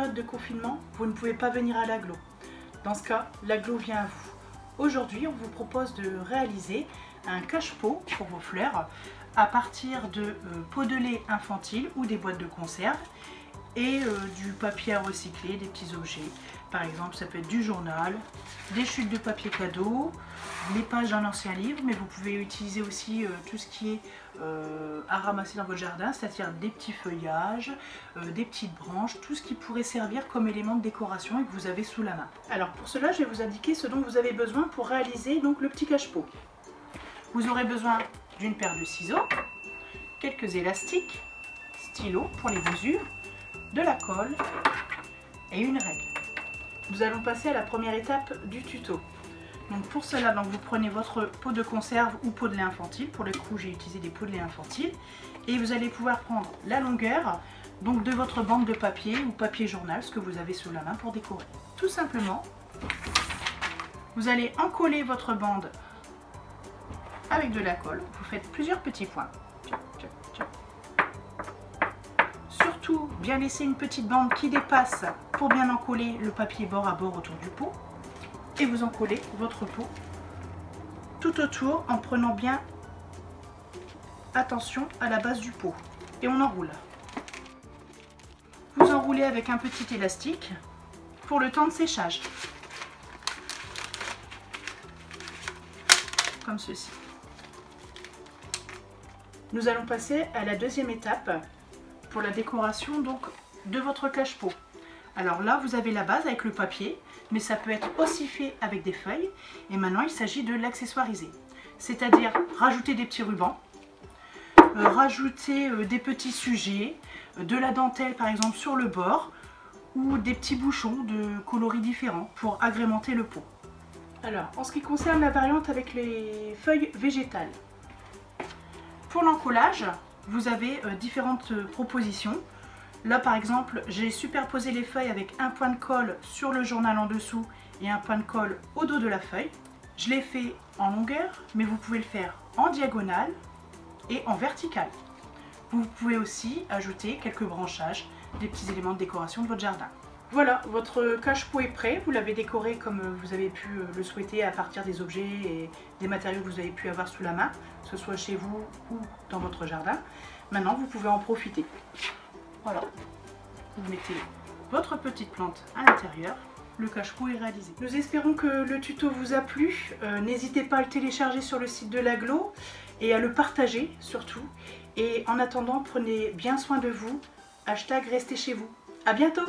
période de confinement, vous ne pouvez pas venir à l'aglo. Dans ce cas, l'aglo vient à vous. Aujourd'hui, on vous propose de réaliser un cache-pot pour vos fleurs à partir de pots de lait infantile ou des boîtes de conserve et du papier à recycler, des petits objets. Par exemple, ça peut être du journal, des chutes de papier cadeau, les pages d'un ancien livre, mais vous pouvez utiliser aussi tout ce qui est à ramasser dans votre jardin, c'est-à-dire des petits feuillages, des petites branches, tout ce qui pourrait servir comme élément de décoration et que vous avez sous la main. Alors pour cela, je vais vous indiquer ce dont vous avez besoin pour réaliser donc le petit cache-pot. Vous aurez besoin d'une paire de ciseaux, quelques élastiques, stylos pour les mesures, de la colle et une règle. Nous allons passer à la première étape du tuto. Donc pour cela, vous prenez votre pot de conserve ou pot de lait infantile. Pour le coup, j'ai utilisé des pots de lait infantile. Et vous allez pouvoir prendre la longueur donc de votre bande de papier ou papier journal, ce que vous avez sous la main pour décorer. Tout simplement, vous allez encoller votre bande avec de la colle. Vous faites plusieurs petits points. Surtout, bien laisser une petite bande qui dépasse pour bien encoller le papier bord à bord autour du pot. Et vous encollez votre pot tout autour en prenant bien attention à la base du pot. Et on enroule. Vous enroulez avec un petit élastique pour le temps de séchage. Comme ceci. Nous allons passer à la deuxième étape pour la décoration donc de votre cache-pot. Alors là, vous avez la base avec le papier, mais ça peut être aussi fait avec des feuilles. Et maintenant, il s'agit de l'accessoiriser. C'est-à-dire rajouter des petits rubans, rajouter des petits sujets, de la dentelle par exemple sur le bord, ou des petits bouchons de coloris différents pour agrémenter le pot. Alors, en ce qui concerne la variante avec les feuilles végétales, pour l'encollage, vous avez différentes propositions. Là par exemple, j'ai superposé les feuilles avec un point de colle sur le journal en dessous et un point de colle au dos de la feuille. Je l'ai fait en longueur, mais vous pouvez le faire en diagonale et en verticale. Vous pouvez aussi ajouter quelques branchages, des petits éléments de décoration de votre jardin. Voilà, votre cache-pot est prêt. Vous l'avez décoré comme vous avez pu le souhaiter à partir des objets et des matériaux que vous avez pu avoir sous la main, que ce soit chez vous ou dans votre jardin. Maintenant, vous pouvez en profiter. Voilà, vous mettez votre petite plante à l'intérieur, le cache-pot est réalisé. Nous espérons que le tuto vous a plu. N'hésitez pas à le télécharger sur le site de l'aglo et à le partager surtout. Et en attendant, prenez bien soin de vous. #restez chez vous. À bientôt!